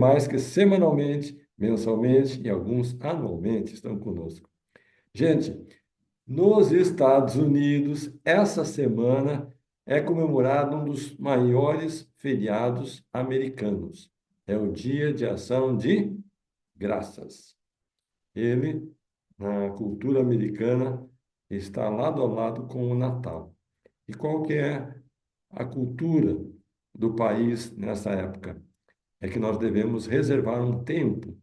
mais que semanalmente, mensalmente e alguns anualmente estão conosco. Gente, nos Estados Unidos, essa semana é comemorado um dos maiores feriados americanos. É o Dia de Ação de Graças. Ele, na cultura americana, está lado a lado com o Natal. E qual que é a cultura do país nessa época? É que nós devemos reservar um tempo,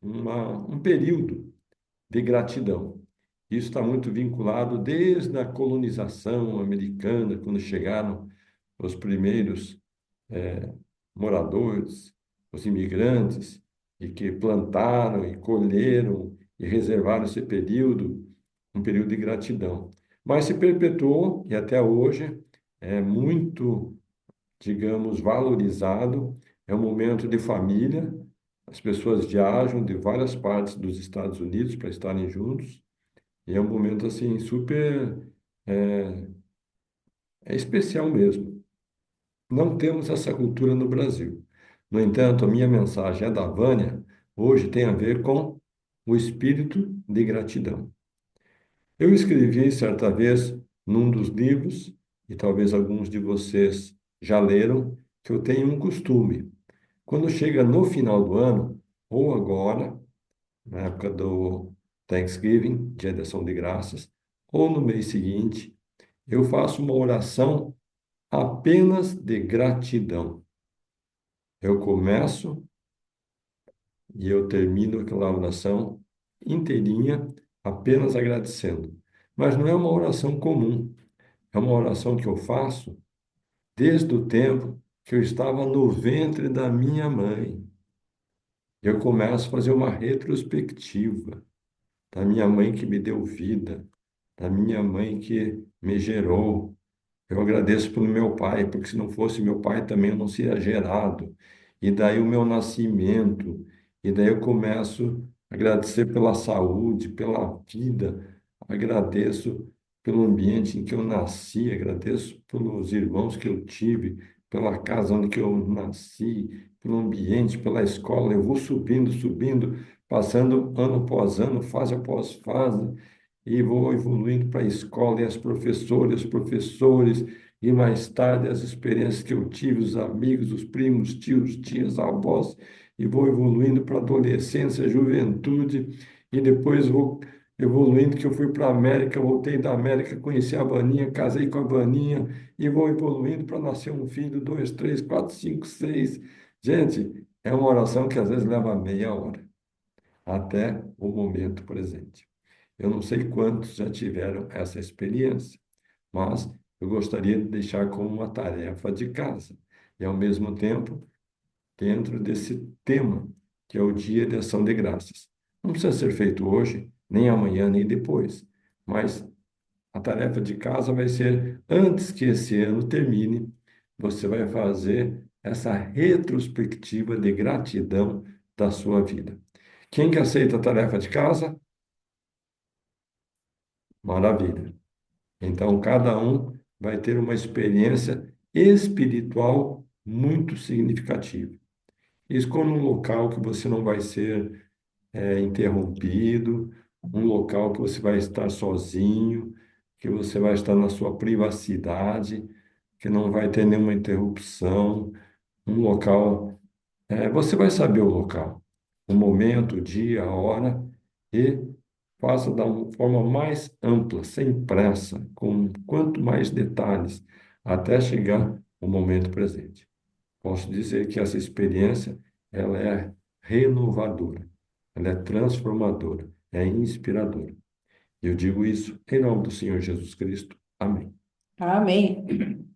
um período de gratidão. Isso está muito vinculado desde a colonização americana, quando chegaram os primeiros moradores, os imigrantes, e que plantaram e colheram e reservaram esse período, um período de gratidão. Mas se perpetuou e até hoje é muito, digamos, valorizado. É um momento de família. As pessoas viajam de várias partes dos Estados Unidos para estarem juntos. E é um momento assim super é, é especial mesmo. Não temos essa cultura no Brasil. No entanto, a minha mensagem é da Vânia, hoje tem a ver com o espírito de gratidão. Eu escrevi certa vez num dos livros, e talvez alguns de vocês já leram, que eu tenho um costume. Quando chega no final do ano, ou agora, na época do Thanksgiving, Dia de Ação de Graças, ou no mês seguinte, eu faço uma oração apenas de gratidão. Eu começo e eu termino aquela oração inteirinha, apenas agradecendo. Mas não é uma oração comum, é uma oração que eu faço desde o tempo que eu estava no ventre da minha mãe. Eu começo a fazer uma retrospectiva da minha mãe que me deu vida, da minha mãe que me gerou. Eu agradeço pelo meu pai, porque se não fosse meu pai também eu não seria gerado. E daí o meu nascimento, e daí eu começo a agradecer pela saúde, pela vida, agradeço pelo ambiente em que eu nasci, agradeço pelos irmãos que eu tive, pela casa onde que eu nasci, pelo ambiente, pela escola. Eu vou subindo, subindo, passando ano após ano, fase após fase, e vou evoluindo para a escola e as professoras, os professores, e mais tarde as experiências que eu tive, os amigos, os primos, tios, tias, avós, e vou evoluindo para a adolescência, juventude, e depois vou evoluindo, que eu fui para a América, voltei da América, conheci a Vaninha, casei com a Vaninha, e vou evoluindo para nascer um filho, dois, três, quatro, cinco, seis. Gente, é uma oração que às vezes leva meia hora, até o momento presente. Eu não sei quantos já tiveram essa experiência, mas eu gostaria de deixar como uma tarefa de casa. E, ao mesmo tempo, dentro desse tema, que é o Dia de Ação de Graças. Não precisa ser feito hoje, nem amanhã, nem depois, mas a tarefa de casa vai ser, antes que esse ano termine, você vai fazer essa retrospectiva de gratidão da sua vida. Quem que aceita a tarefa de casa? Maravilha. Então, cada um vai ter uma experiência espiritual muito significativa. Escolha um local que você não vai ser interrompido, um local que você vai estar sozinho, que você vai estar na sua privacidade, que não vai ter nenhuma interrupção, um local. Você vai saber o local, o momento, o dia, a hora, e faça da forma mais ampla, sem pressa, com quanto mais detalhes, até chegar o momento presente. Posso dizer que essa experiência, ela é renovadora, ela é transformadora, é inspiradora. Eu digo isso em nome do Senhor Jesus Cristo. Amém. Amém.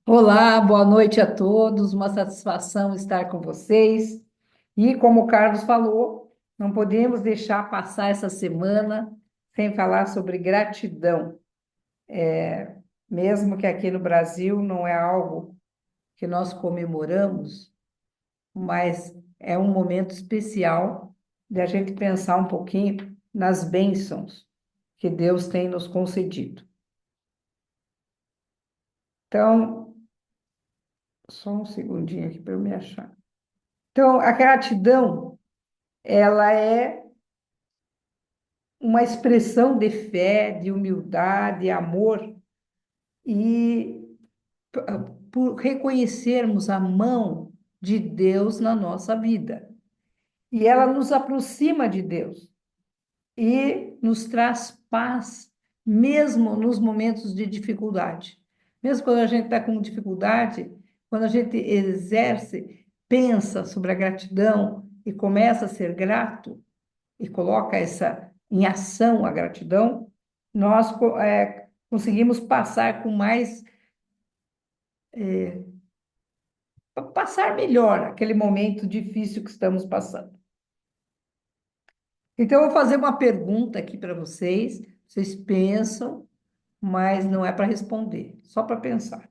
Olá, boa noite a todos. Uma satisfação estar com vocês. E como o Carlos falou, não podemos deixar passar essa semana sem falar sobre gratidão. Mesmo que aqui no Brasil não é algo que nós comemoramos, mas é um momento especial de a gente pensar um pouquinho nas bênçãos que Deus tem nos concedido. Então, só um segundinho aqui para eu me achar. Então, a gratidão, ela é uma expressão de fé, de humildade, amor e por reconhecermos a mão de Deus na nossa vida. E ela nos aproxima de Deus e nos traz paz, mesmo nos momentos de dificuldade. Mesmo quando a gente está com dificuldade, quando a gente exerce, pensa sobre a gratidão e começa a ser grato e coloca essa em ação a gratidão, nós conseguimos passar com mais, passar melhor aquele momento difícil que estamos passando. Então, eu vou fazer uma pergunta aqui para vocês. Vocês pensam, mas não é para responder, só para pensar.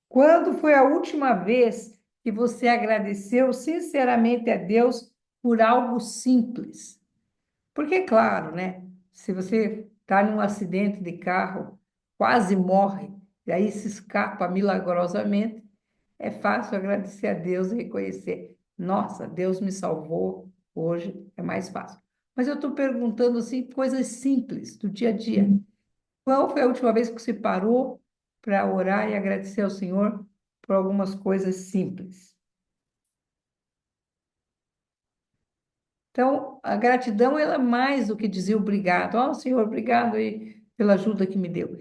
Quando foi a última vez que você agradeceu sinceramente a Deus por algo simples? Porque, claro, né? Se você está em um acidente de carro, quase morre, e aí se escapa milagrosamente, é fácil agradecer a Deus e reconhecer: nossa, Deus me salvou, hoje é mais fácil. Mas eu estou perguntando assim, coisas simples do dia a dia. Qual foi a última vez que você parou para orar e agradecer ao Senhor por algumas coisas simples? Então, a gratidão ela é mais do que dizer obrigado. Ó, Senhor, obrigado aí pela ajuda que me deu.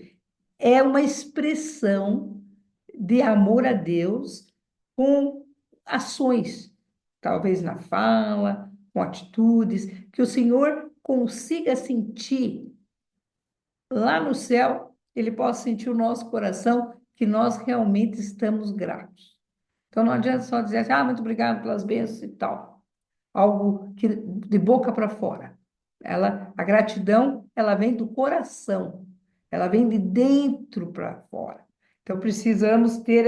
É uma expressão de amor a Deus com ações, talvez na fala, com atitudes, que o Senhor consiga sentir lá no céu, ele possa sentir o nosso coração que nós realmente estamos gratos. Então não adianta só dizer assim, muito obrigado pelas bênçãos e tal. Algo que de boca para fora. A gratidão, ela vem do coração. Ela vem de dentro para fora. Então precisamos ter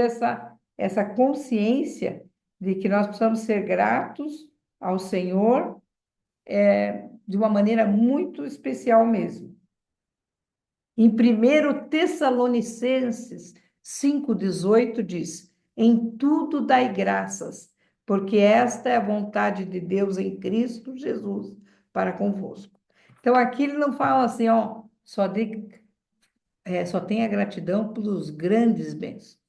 essa consciência de que nós precisamos ser gratos ao Senhor de uma maneira muito especial mesmo. Em 1 Tessalonicenses 5,18 diz: em tudo dai graças, porque esta é a vontade de Deus em Cristo Jesus para convosco. Então, aqui ele não fala assim, ó, só tenha gratidão pelos grandes bens.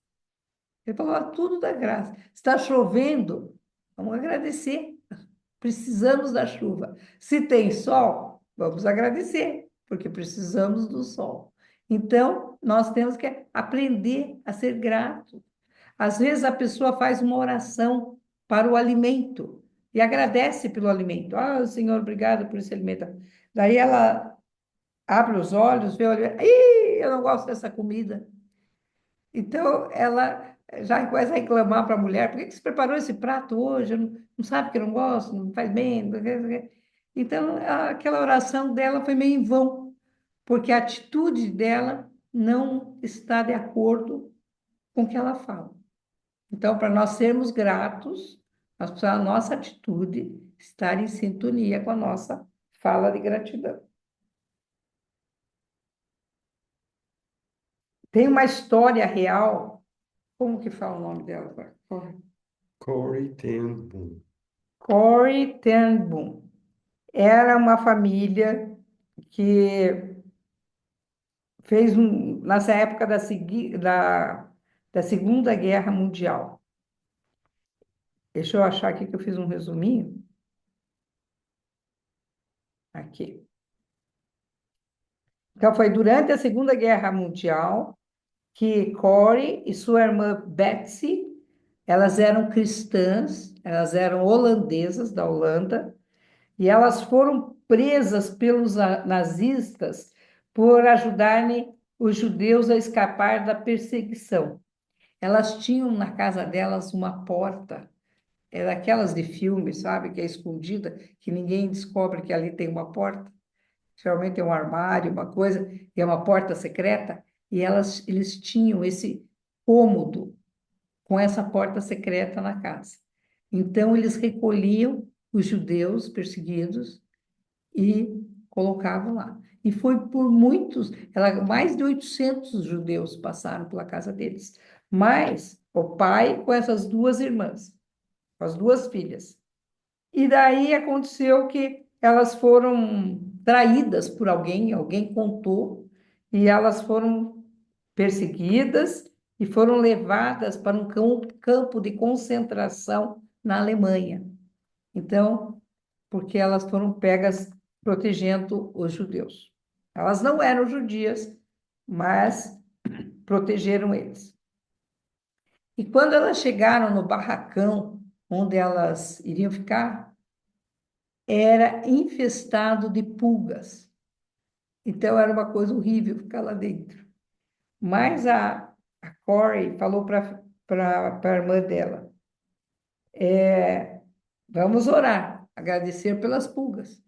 Ele fala, tudo dá graça. Está chovendo, vamos agradecer. Precisamos da chuva. Se tem sol, vamos agradecer, porque precisamos do sol. Então, nós temos que aprender a ser grato. Às vezes, a pessoa faz uma oração para o alimento e agradece pelo alimento. Ah, Senhor, obrigado por esse alimento. Daí ela abre os olhos, vê o alimento. Ih, eu não gosto dessa comida. Então, ela já começa a reclamar para a mulher: por que que você preparou esse prato hoje? Não sabe que eu não gosto, não faz bem. Então, aquela oração dela foi meio em vão, porque a atitude dela não está de acordo com o que ela fala. Então, para nós sermos gratos, nós precisamos, a nossa atitude estar em sintonia com a nossa fala de gratidão. Tem uma história real, como que fala o nome dela agora? Corrie ten Boom. Corrie ten Boom. Era uma família que fez nessa época da Segunda Guerra Mundial. Deixa eu achar aqui que eu fiz um resuminho. Aqui. Então, foi durante a Segunda Guerra Mundial que Corrie e sua irmã Betsy, elas eram cristãs, elas eram holandesas da Holanda, e elas foram presas pelos nazistas por ajudarem os judeus a escapar da perseguição. Elas tinham na casa delas uma porta, é daquelas de filme, sabe, que é escondida, que ninguém descobre que ali tem uma porta. Geralmente é um armário, uma coisa, e é uma porta secreta, e eles tinham esse cômodo com essa porta secreta na casa. Então, eles recolhiam os judeus perseguidos e colocavam lá. E foi por muitos, mais de 800 judeus passaram pela casa deles, mais o pai com essas duas irmãs. com as duas filhas. E daí aconteceu que elas foram traídas por alguém, alguém contou, e elas foram perseguidas e foram levadas para um campo de concentração na Alemanha. Então, porque elas foram pegas protegendo os judeus. Elas não eram judias, mas protegeram eles. E quando elas chegaram no barracão onde elas iriam ficar, era infestado de pulgas. Então era uma coisa horrível ficar lá dentro. Mas a Corey falou para a irmã dela: vamos orar, agradecer pelas pulgas.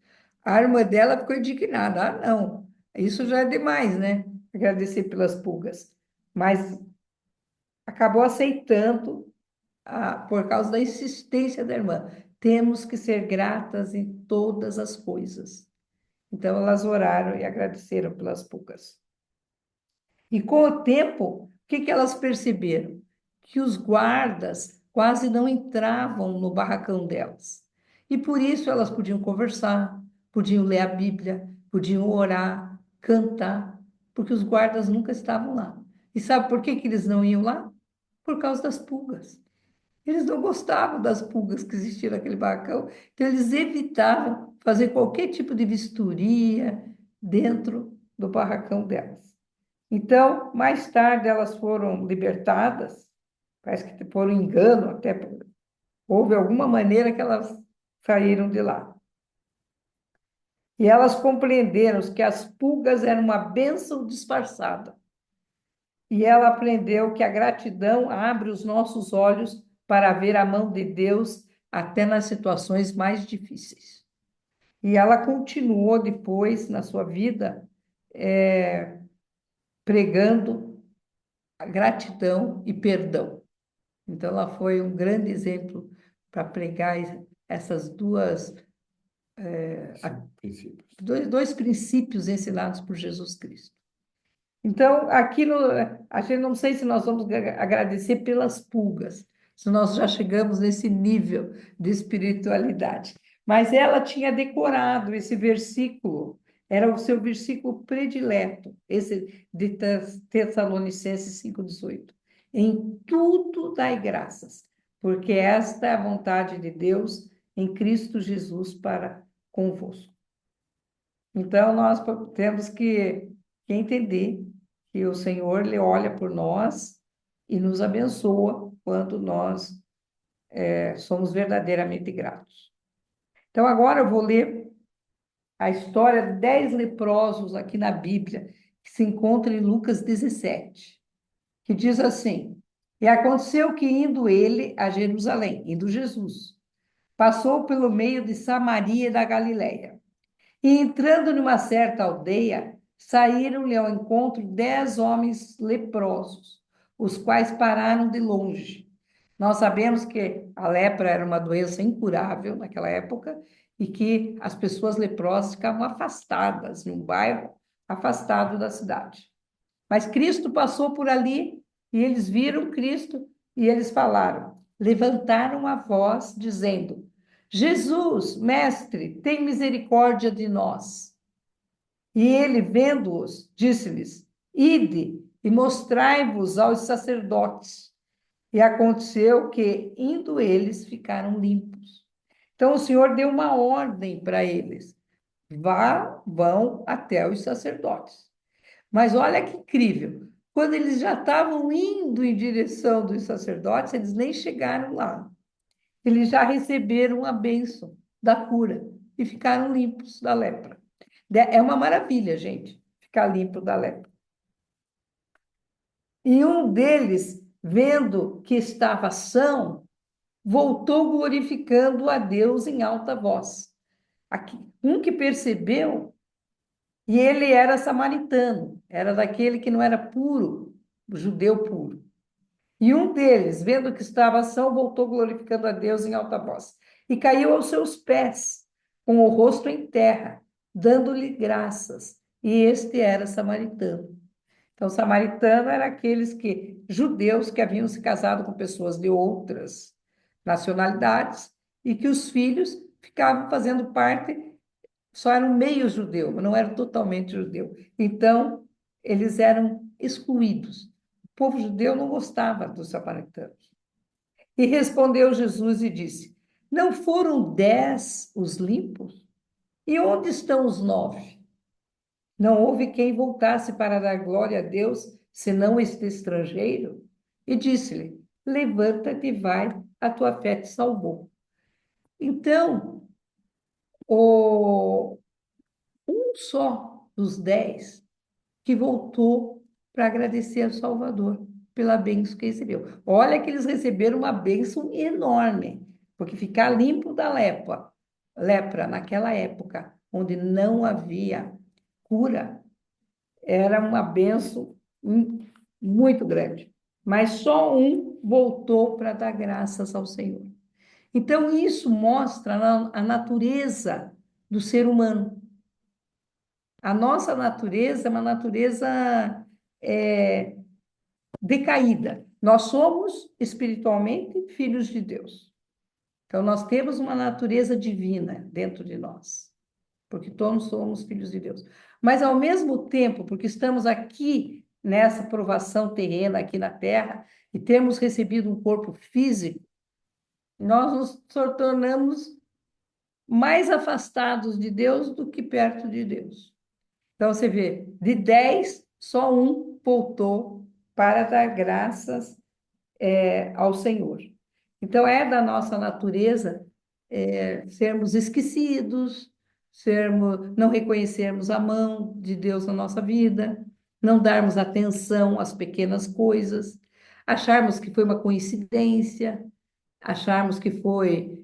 A irmã dela ficou indignada: ah, não, isso já é demais, né? Agradecer pelas pulgas. Mas acabou aceitando por causa da insistência da irmã. Temos que ser gratas em todas as coisas. Então, elas oraram e agradeceram pelas pulgas. E com o tempo, o que elas perceberam? Que os guardas quase não entravam no barracão delas. E por isso elas podiam conversar, podiam ler a Bíblia, podiam orar, cantar, porque os guardas nunca estavam lá. E sabe por que eles não iam lá? Por causa das pulgas. Eles não gostavam das pulgas que existiam naquele barracão, então eles evitavam fazer qualquer tipo de vistoria dentro do barracão delas. Então, mais tarde, elas foram libertadas, parece que por um engano, até houve alguma maneira que elas saíram de lá. E elas compreenderam que as pulgas eram uma bênção disfarçada. E ela aprendeu que a gratidão abre os nossos olhos para ver a mão de Deus até nas situações mais difíceis. E ela continuou depois, na sua vida, pregando a gratidão e perdão. Então, ela foi um grande exemplo para pregar essas Princípios. dois princípios ensinados por Jesus Cristo. Então, aqui a gente não sei se nós vamos agradecer pelas pulgas, se nós já chegamos nesse nível de espiritualidade. Mas ela tinha decorado esse versículo, era o seu versículo predileto, esse de Tessalonicenses 5,18. Em tudo dai graças, porque esta é a vontade de Deus em Cristo Jesus para convosco. Então, nós temos que entender que o Senhor, Ele olha por nós e nos abençoa quando nós somos verdadeiramente gratos. Então, agora eu vou ler a história de 10 leprosos aqui na Bíblia, que se encontra em Lucas 17, que diz assim: E aconteceu que indo ele a Jerusalém, indo Jesus, passou pelo meio de Samaria e da Galiléia. E entrando numa certa aldeia, saíram-lhe ao encontro 10 homens leprosos, os quais pararam de longe. Nós sabemos que a lepra era uma doença incurável naquela época e que as pessoas leprosas ficavam afastadas, num bairro afastado da cidade. Mas Cristo passou por ali e eles viram Cristo e eles falaram, levantaram a voz, dizendo: Jesus, mestre, tem misericórdia de nós. E ele, vendo-os, disse-lhes: Ide e mostrai-vos aos sacerdotes. E aconteceu que, indo eles, ficaram limpos. Então o Senhor deu uma ordem para eles: vão até os sacerdotes. Mas olha que incrível. Quando eles já estavam indo em direção dos sacerdotes, eles nem chegaram lá. Eles já receberam a bênção da cura e ficaram limpos da lepra. É uma maravilha, gente, ficar limpo da lepra. E um deles, vendo que estava são, voltou glorificando a Deus em alta voz. Aqui, um que percebeu, e ele era samaritano, era daquele que não era puro, judeu puro. E um deles, vendo que estava são, voltou glorificando a Deus em alta voz. E caiu aos seus pés, com o rosto em terra, dando-lhe graças. E este era samaritano. Então, samaritano era aqueles judeus que haviam se casado com pessoas de outras nacionalidades e que os filhos ficavam fazendo parte, só eram meio judeu, mas não eram totalmente judeu. Então, eles eram excluídos. O povo judeu não gostava dos samaritanos. E respondeu Jesus e disse: Não foram 10 os limpos? E onde estão os 9? Não houve quem voltasse para dar glória a Deus, senão este estrangeiro? E disse-lhe: Levanta-te e vai, a tua fé te salvou. Então, um só dos 10 que voltou para agradecer ao Salvador pela bênção que recebeu. Olha que eles receberam uma bênção enorme, porque ficar limpo da lepra naquela época, onde não havia cura, era uma bênção muito grande. Mas só um voltou para dar graças ao Senhor. Então, isso mostra a natureza do ser humano. A nossa natureza é uma natureza é, decaída. Nós somos espiritualmente filhos de Deus. Então, nós temos uma natureza divina dentro de nós, porque todos somos filhos de Deus. Mas, ao mesmo tempo, porque estamos aqui nessa provação terrena, aqui na Terra, e temos recebido um corpo físico, nós nos tornamos mais afastados de Deus do que perto de Deus. Então, você vê, de 10, só um voltou para dar graças ao Senhor. Então, é da nossa natureza sermos esquecidos, não reconhecermos a mão de Deus na nossa vida, não darmos atenção às pequenas coisas, acharmos que foi uma coincidência, acharmos que foi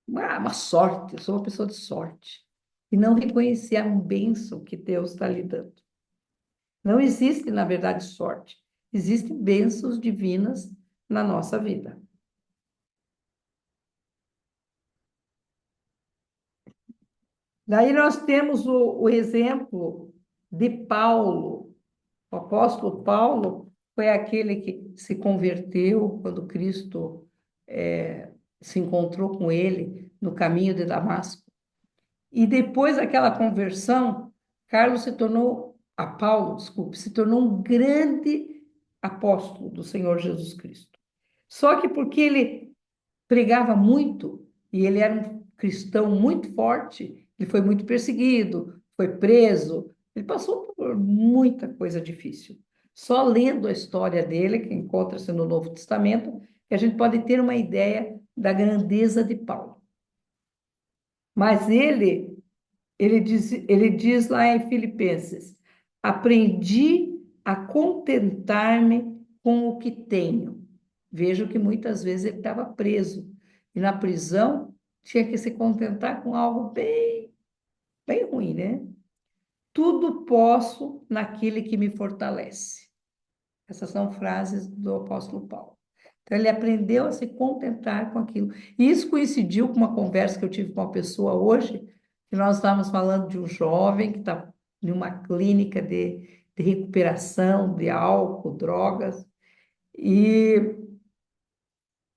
uma sorte, eu sou uma pessoa de sorte, e não reconhecer a bênção que Deus está lhe dando. Não existe, na verdade, sorte. Existem bênçãos divinas na nossa vida. Daí nós temos o exemplo de Paulo. O apóstolo Paulo foi aquele que se converteu quando Cristo se encontrou com ele no caminho de Damasco. E depois daquela conversão, Paulo, desculpe, se tornou um grande apóstolo do Senhor Jesus Cristo. Só que porque ele pregava muito e ele era um cristão muito forte, ele foi muito perseguido, foi preso, ele passou por muita coisa difícil. Só lendo a história dele, que encontra-se no Novo Testamento, que a gente pode ter uma ideia da grandeza de Paulo. Mas ele diz lá em Filipenses: aprendi a contentar-me com o que tenho. Vejo que muitas vezes ele estava preso e na prisão tinha que se contentar com algo bem, bem ruim, né? Tudo posso naquele que me fortalece. Essas são frases do apóstolo Paulo. Então, ele aprendeu a se contentar com aquilo. E isso coincidiu com uma conversa que eu tive com uma pessoa hoje, que nós estávamos falando de um jovem que está em uma clínica de recuperação de álcool, drogas, e,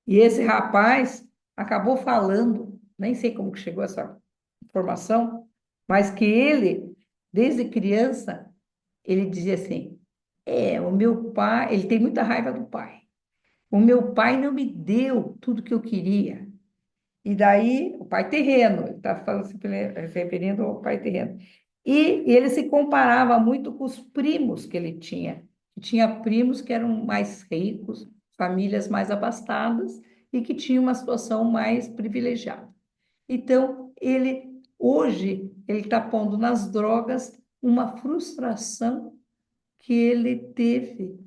e esse rapaz acabou falando, nem sei como que chegou essa informação, mas que ele, desde criança, ele dizia assim, o meu pai, ele tem muita raiva do pai. O meu pai não me deu tudo que eu queria. E daí, o pai terreno, ele está falando, se referindo ao pai terreno. E ele se comparava muito com os primos que ele tinha. Tinha primos que eram mais ricos, famílias mais abastadas e que tinham uma situação mais privilegiada. Então, hoje, ele está pondo nas drogas uma frustração que ele teve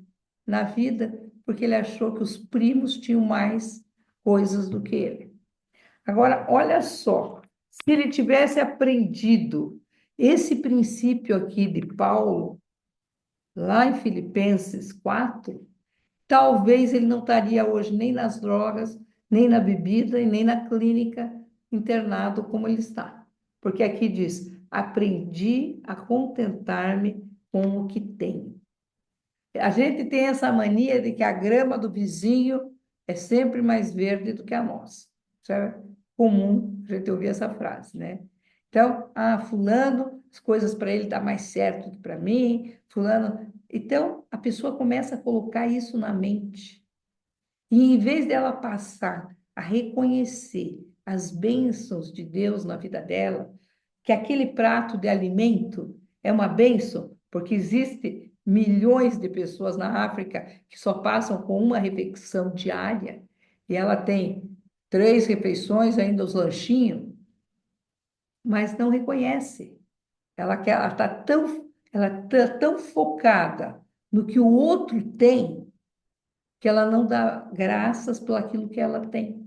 na vida, porque ele achou que os primos tinham mais coisas do que ele. Agora, olha só, se ele tivesse aprendido esse princípio aqui de Paulo, lá em Filipenses 4, talvez ele não estaria hoje nem nas drogas, nem na bebida e nem na clínica internado como ele está. Porque aqui diz: aprendi a contentar-me com o que tenho. A gente tem essa mania de que a grama do vizinho é sempre mais verde do que a nossa. Isso é comum a gente ouvir essa frase, né? Então, fulano, as coisas para ele dá mais certo do que para mim, fulano. Então, a pessoa começa a colocar isso na mente. E em vez dela passar a reconhecer as bênçãos de Deus na vida dela, que aquele prato de alimento é uma bênção, porque existe milhões de pessoas na África que só passam com uma refeição diária, e ela tem 3 refeições, ainda os lanchinhos, mas não reconhece. Ela está tão focada no que o outro tem que ela não dá graças por aquilo que ela tem.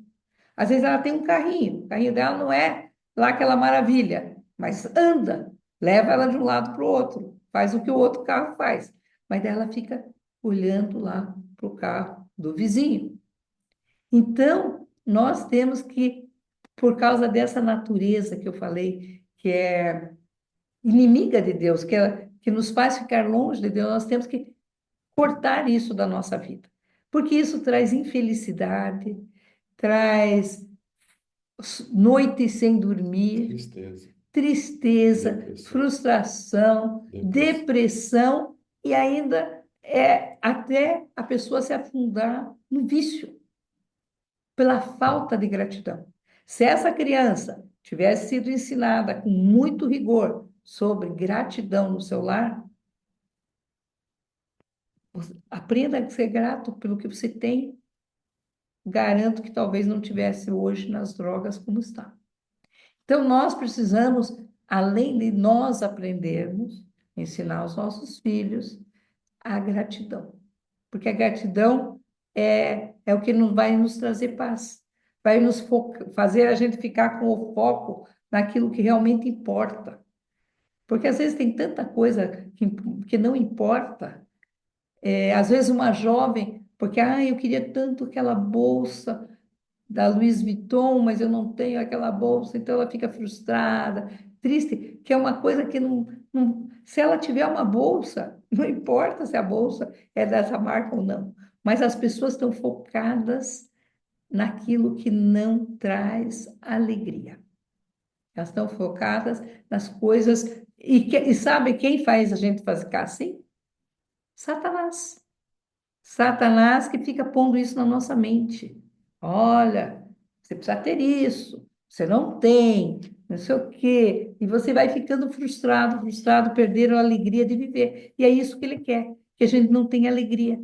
Às vezes ela tem um carrinho, o carrinho dela não é lá aquela maravilha, mas anda, leva ela de um lado para o outro, faz o que o outro carro faz. Mas daí ela fica olhando lá para o carro do vizinho. Então, nós temos que, por causa dessa natureza que eu falei, que é inimiga de Deus, que nos faz ficar longe de Deus, nós temos que cortar isso da nossa vida. Porque isso traz infelicidade, traz noites sem dormir, Tristeza, tristeza, depressão, frustração, depressão. depressão e ainda até a pessoa se afundar no vício pela falta de gratidão. Se essa criança tivesse sido ensinada com muito rigor sobre gratidão no seu lar, aprenda a ser grato pelo que você tem. Garanto que talvez não tivesse hoje nas drogas como está. Então, nós precisamos, além de nós aprendermos, ensinar os nossos filhos a gratidão. Porque a gratidão é o que vai nos trazer paz, vai fazer a gente ficar com o foco naquilo que realmente importa. Porque às vezes tem tanta coisa que não importa. Às vezes uma jovem, porque eu queria tanto aquela bolsa da Louis Vuitton, mas eu não tenho aquela bolsa, então ela fica frustrada, triste, que é uma coisa que se ela tiver uma bolsa, não importa se a bolsa é dessa marca ou não, mas as pessoas estão focadas naquilo que não traz alegria. Elas estão focadas nas coisas, e sabe quem faz a gente ficar assim? Satanás. Satanás que fica pondo isso na nossa mente. Olha, você precisa ter isso, você não tem, não sei o quê. E você vai ficando frustrado, frustrado, perder a alegria de viver. E é isso que ele quer, que a gente não tenha alegria,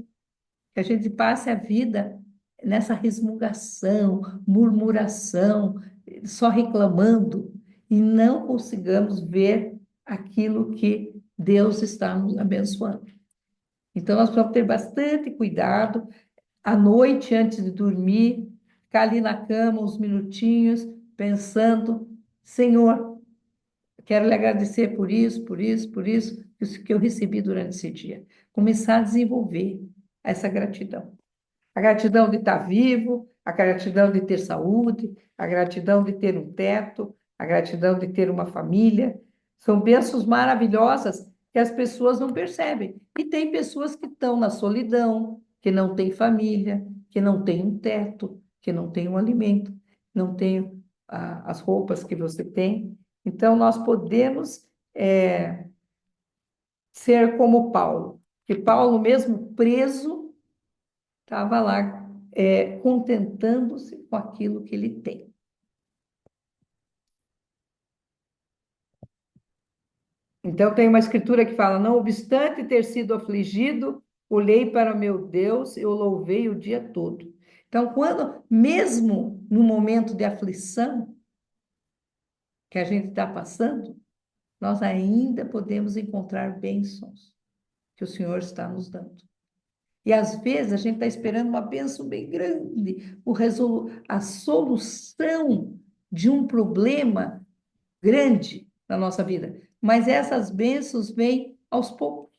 que a gente passe a vida nessa resmungação, murmuração, só reclamando, e não consigamos ver aquilo que Deus está nos abençoando. Então, nós precisamos ter bastante cuidado à noite, antes de dormir, ficar ali na cama uns minutinhos, pensando: Senhor, quero lhe agradecer por isso, por isso, por isso que eu recebi durante esse dia. Começar a desenvolver essa gratidão. A gratidão de estar vivo, a gratidão de ter saúde, a gratidão de ter um teto, a gratidão de ter uma família. São bênçãos maravilhosas que as pessoas não percebem. E tem pessoas que estão na solidão, que não têm família, que não têm um teto, que não têm um alimento, não têm as roupas que você tem. Então, nós podemos ser como Paulo, que Paulo, mesmo preso, estava lá contentando-se com aquilo que ele tem. Então, tem uma escritura que fala: não obstante ter sido afligido, olhei para o meu Deus, eu louvei o dia todo. Então, mesmo no momento de aflição que a gente está passando, nós ainda podemos encontrar bênçãos que o Senhor está nos dando. E às vezes a gente está esperando uma bênção bem grande, a solução de um problema grande na nossa vida. Mas essas bênçãos vêm aos poucos.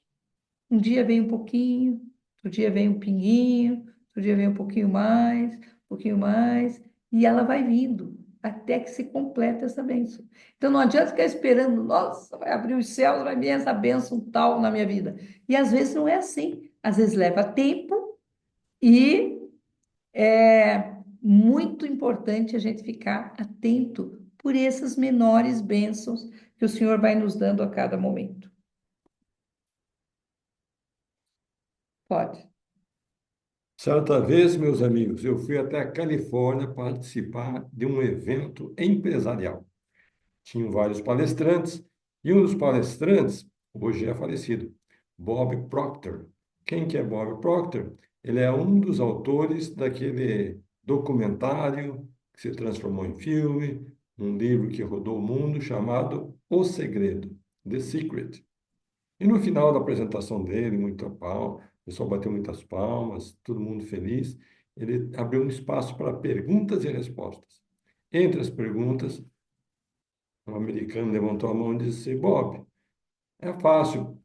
Um dia vem um pouquinho, outro dia vem um pinguinho, outro dia vem um pouquinho mais, e ela vai vindo até que se completa essa bênção. Então não adianta ficar esperando, nossa, vai abrir os céus, vai vir essa bênção tal na minha vida. E às vezes não é assim. às vezes leva tempo e é muito importante a gente ficar atento por essas menores bênçãos que o Senhor vai nos dando a cada momento. Pode. Certa vez, meus amigos, eu fui até a Califórnia participar de um evento empresarial. Tinham vários palestrantes, e um dos palestrantes, hoje é falecido, Bob Proctor. Quem que é Bob Proctor? Ele é um dos autores daquele documentário que se transformou em filme, um livro que rodou o mundo chamado O Segredo, The Secret. E no final da apresentação dele, muita palma, o pessoal bateu muitas palmas, todo mundo feliz. Ele abriu um espaço para perguntas e respostas. Entre as perguntas, um americano levantou a mão e disse: Bob, é fácil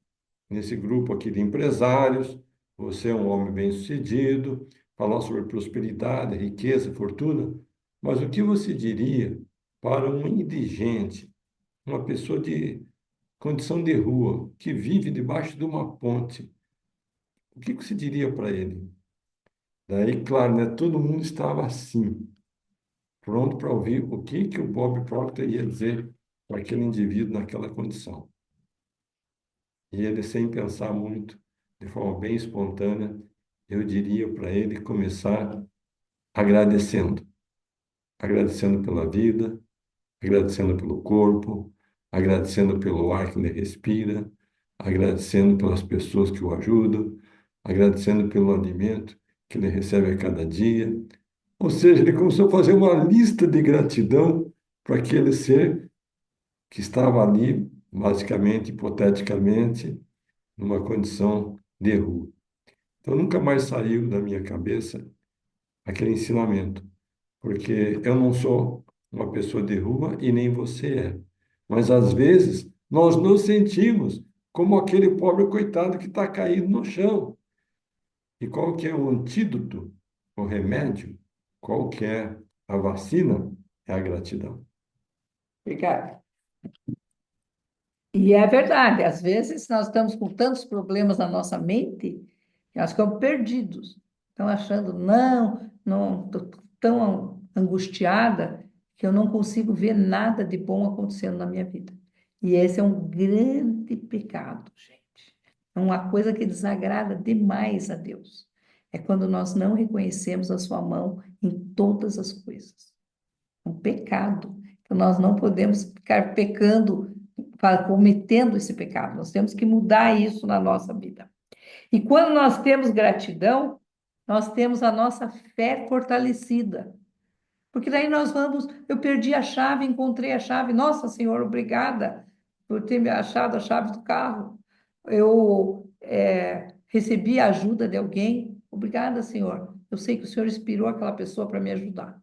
nesse grupo aqui de empresários, você é um homem bem-sucedido, falar sobre prosperidade, riqueza, fortuna, mas o que você diria para um indigente, uma pessoa de condição de rua, que vive debaixo de uma ponte? O que você diria para ele? Daí, claro, né, todo mundo estava assim, pronto para ouvir o que o Bob Proctor ia dizer para aquele indivíduo naquela condição. E ele, sem pensar muito, de forma bem espontânea, eu diria para ele começar agradecendo. Agradecendo pela vida, agradecendo pelo corpo, agradecendo pelo ar que ele respira, agradecendo pelas pessoas que o ajudam, agradecendo pelo alimento que ele recebe a cada dia. Ou seja, ele começou a fazer uma lista de gratidão para aquele ser que estava ali, basicamente, hipoteticamente, numa condição de rua. Então, nunca mais saiu da minha cabeça aquele ensinamento, porque eu não sou uma pessoa de rua e nem você é. Mas, às vezes, nós nos sentimos como aquele pobre coitado que está caído no chão. E qual que é o antídoto, o remédio? Qual que é a vacina? É a gratidão. Obrigada. E é verdade, às vezes nós estamos com tantos problemas na nossa mente que nós ficamos perdidos. Estão achando, não, estou tão angustiada que eu não consigo ver nada de bom acontecendo na minha vida. E esse é um grande pecado, gente. É uma coisa que desagrada demais a Deus. É quando nós não reconhecemos a sua mão em todas as coisas. É um pecado. Então, nós não podemos ficar pecando, cometendo esse pecado. Nós temos que mudar isso na nossa vida. E quando nós temos gratidão, nós temos a nossa fé fortalecida. Porque daí nós vamos, eu perdi a chave, encontrei a chave. Nossa, Senhor, obrigada por ter me achado a chave do carro. Eu recebi a ajuda de alguém. Obrigada, Senhor. Eu sei que o Senhor inspirou aquela pessoa para me ajudar.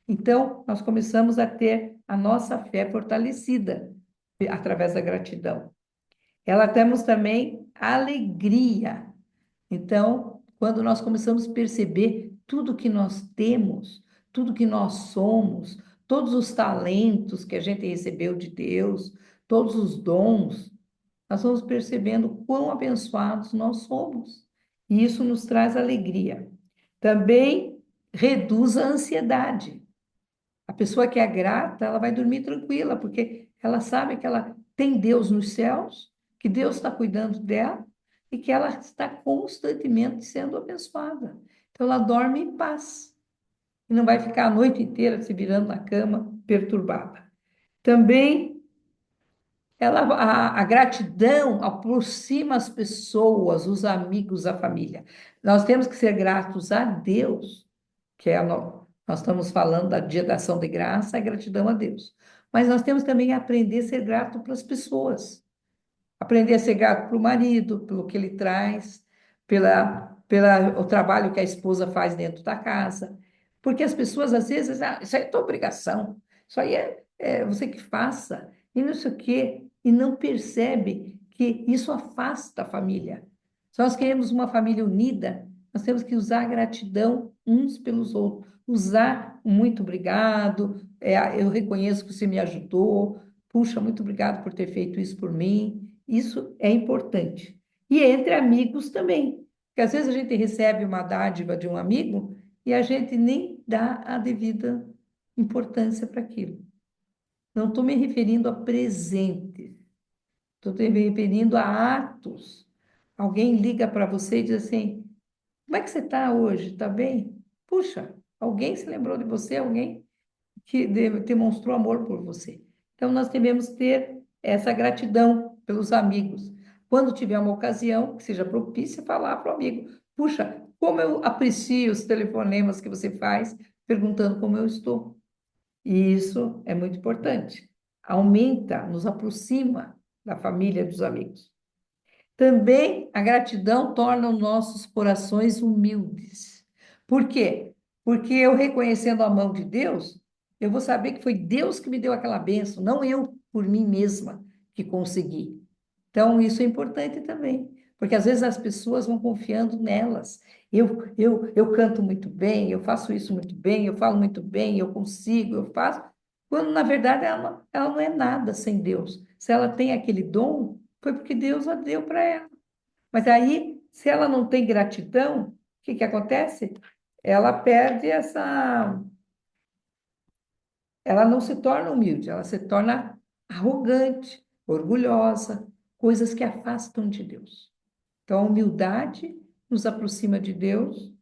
Então, nós começamos a ter a nossa fé fortalecida através da gratidão. Ela temos também alegria. Então, quando nós começamos a perceber tudo que nós temos, tudo que nós somos, todos os talentos que a gente recebeu de Deus, todos os dons, nós vamos percebendo quão abençoados nós somos. E isso nos traz alegria. Também reduz a ansiedade. A pessoa que é grata, ela vai dormir tranquila, porque ela sabe que ela tem Deus nos céus, que Deus está cuidando dela e que ela está constantemente sendo abençoada. Então, ela dorme em paz e não vai ficar a noite inteira se virando na cama, perturbada. Também a gratidão aproxima as pessoas, os amigos, a família. Nós temos que ser gratos a Deus, que é nós estamos falando da dia da ação de graça, a gratidão a Deus. Mas nós temos também que aprender a ser grato para as pessoas. Aprender a ser grato para o marido, pelo que ele traz, pela o trabalho que a esposa faz dentro da casa. Porque as pessoas, às vezes, isso aí é tua obrigação, isso aí é você que faça, e não sei o quê, e não percebe que isso afasta a família. Se nós queremos uma família unida, nós temos que usar a gratidão uns pelos outros. Usar um muito obrigado, eu reconheço que você me ajudou, puxa, muito obrigado por ter feito isso por mim. Isso é importante. E entre amigos também. Porque às vezes a gente recebe uma dádiva de um amigo e a gente nem dá a devida importância para aquilo. Não estou me referindo a presentes, estou me referindo a atos. Alguém liga para você e diz assim: como é que você está hoje? Está bem? Puxa, alguém se lembrou de você, alguém que demonstrou amor por você. Então, nós devemos ter essa gratidão pelos amigos. Quando tiver uma ocasião que seja propícia, falar para o amigo: puxa, como eu aprecio os telefonemas que você faz, perguntando como eu estou. E isso é muito importante. Aumenta, nos aproxima da família, dos amigos. Também a gratidão torna os nossos corações humildes. Por quê? Porque eu reconhecendo a mão de Deus, eu vou saber que foi Deus que me deu aquela bênção, não eu por mim mesma que consegui. Então, isso é importante também, porque às vezes as pessoas vão confiando nelas. Eu canto muito bem, eu faço isso muito bem, eu falo muito bem, eu consigo, eu faço. Quando, na verdade, ela não é nada sem Deus. Se ela tem aquele dom, foi porque Deus a deu para ela. Mas aí, se ela não tem gratidão, o que que acontece? Ela perde essa. Ela não se torna humilde, ela se torna arrogante, orgulhosa, coisas que afastam de Deus. Então, a humildade nos aproxima de Deus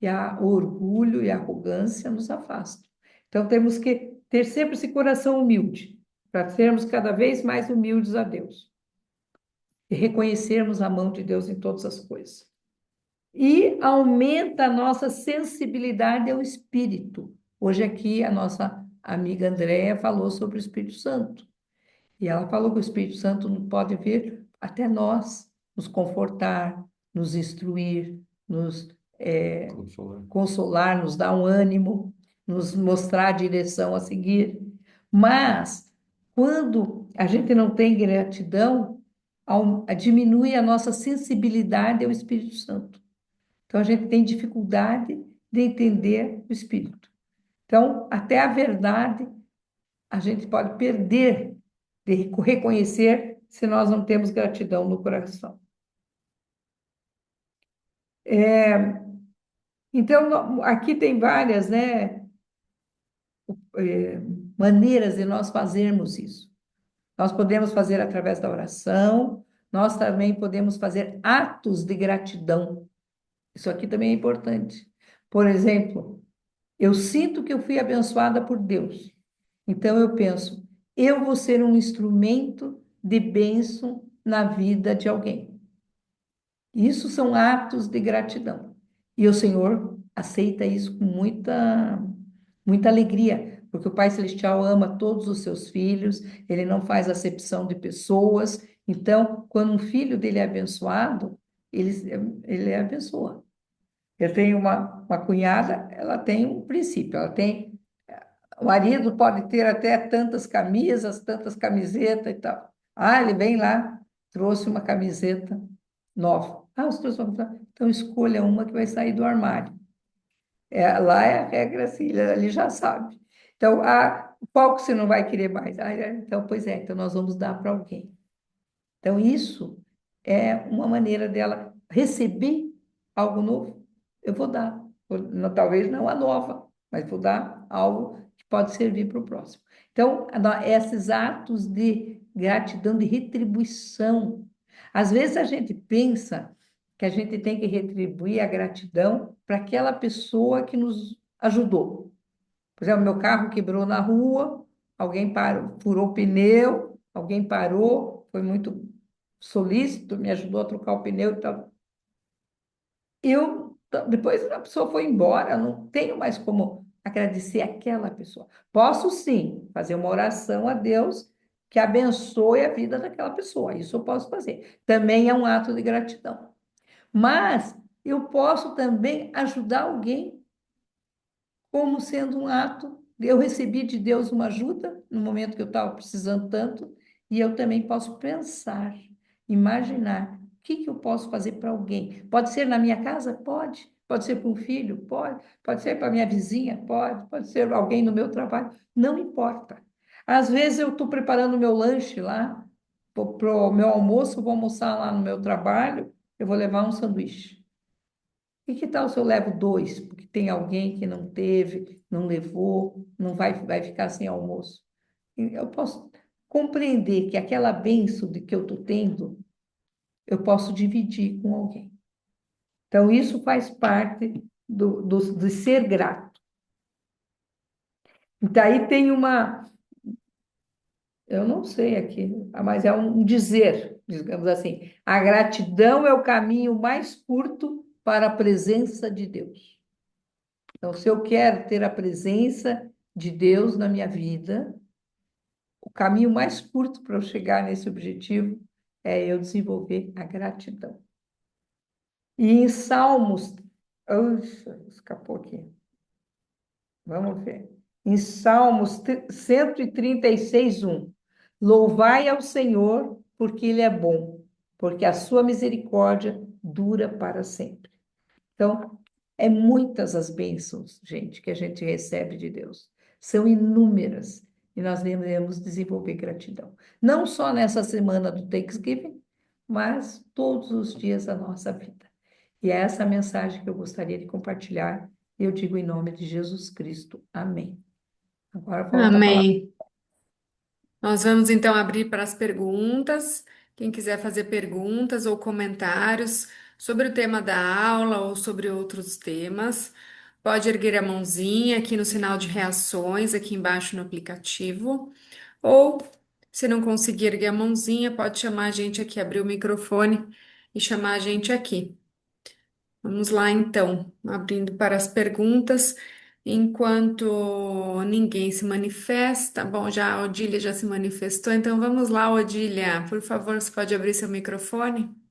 e o orgulho e a arrogância nos afastam. Então, temos que ter sempre esse coração humilde, para sermos cada vez mais humildes a Deus e reconhecermos a mão de Deus em todas as coisas. E aumenta a nossa sensibilidade ao Espírito. Hoje aqui a nossa amiga Andréia falou sobre o Espírito Santo. E ela falou que o Espírito Santo pode vir até nós, nos confortar, nos instruir, nos Consolar. consolar, nos dar um ânimo, nos mostrar a direção a seguir. Mas, quando a gente não tem gratidão, diminui a nossa sensibilidade ao Espírito Santo. Então, a gente tem dificuldade de entender o Espírito. Então, até a verdade a gente pode perder de reconhecer se nós não temos gratidão no coração. Então, aqui tem várias, né, maneiras de nós fazermos isso. Nós podemos fazer através da oração, nós também podemos fazer atos de gratidão. Isso aqui também é importante. Por exemplo, eu sinto que eu fui abençoada por Deus. Então eu penso, eu vou ser um instrumento de bênção na vida de alguém. Isso são atos de gratidão. E o Senhor aceita isso com muita alegria, porque o Pai Celestial ama todos os seus filhos, ele não faz acepção de pessoas. Então, quando um filho dele é abençoado, ele, ele abençoa. Eu tenho uma cunhada, ela tem um princípio, ela tem. O marido pode ter até tantas camisas, tantas camisetas e tal. Ah, ele vem lá, trouxe uma camiseta nova. Ah, você trouxe uma camiseta? Então escolha uma que vai sair do armário. Lá é a regra assim, ele já sabe. Então, qual que você não vai querer mais? Então, pois é, então nós vamos dar para alguém. Então, isso é uma maneira dela receber algo novo. Eu vou dar. Talvez não a nova, mas vou dar algo que pode servir para o próximo. Então, esses atos de gratidão, de retribuição. Às vezes a gente pensa que a gente tem que retribuir a gratidão para aquela pessoa que nos ajudou. Por exemplo, meu carro quebrou na rua, alguém parou, furou o pneu, alguém parou, foi muito solícito, me ajudou a trocar o pneu e tal. Depois a pessoa foi embora, não tenho mais como agradecer aquela pessoa. Posso sim fazer uma oração a Deus que abençoe a vida daquela pessoa, isso eu posso fazer. Também é um ato de gratidão. Mas eu posso também ajudar alguém como sendo um ato. Eu recebi de Deus uma ajuda no momento que eu estava precisando tanto, e eu também posso pensar, imaginar o que que eu posso fazer para alguém. Pode ser na minha casa? Pode. Pode ser para um filho? Pode. Pode ser para minha vizinha? Pode. Pode ser alguém no meu trabalho? Não importa. Às vezes eu estou preparando o meu lanche lá, para o meu almoço, eu vou almoçar lá no meu trabalho, eu vou levar um sanduíche. E que tal se eu levo dois? Porque tem alguém que não teve, não levou, não vai ficar sem almoço. E eu posso compreender que aquela bênção de que eu estou tendo, eu posso dividir com alguém. Então, isso faz parte de ser grato. E daí tem eu não sei aqui, mas é um dizer, digamos assim, a gratidão é o caminho mais curto para a presença de Deus. Então, se eu quero ter a presença de Deus na minha vida, o caminho mais curto para eu chegar nesse objetivo é eu desenvolver a gratidão. E em Salmos, ufa, escapou aqui. Vamos ver. Em Salmos 136, 1. Louvai ao Senhor, porque Ele é bom, porque a sua misericórdia dura para sempre. Então, é muitas as bênçãos, gente, que a gente recebe de Deus. São inúmeras. E nós devemos desenvolver gratidão. Não só nessa semana do Thanksgiving, mas todos os dias da nossa vida. E é essa mensagem que eu gostaria de compartilhar. Eu digo em nome de Jesus Cristo. Amém. Agora volta a palavra. Amém. Nós vamos então abrir para as perguntas. Quem quiser fazer perguntas ou comentários sobre o tema da aula ou sobre outros temas, pode erguer a mãozinha aqui no sinal de reações, aqui embaixo no aplicativo. Ou, se não conseguir erguer a mãozinha, pode chamar a gente aqui, abrir o microfone e chamar a gente aqui. Vamos lá, então, abrindo para as perguntas. Enquanto ninguém se manifesta, bom, já a Odília já se manifestou, então vamos lá, Odília, por favor, você pode abrir seu microfone?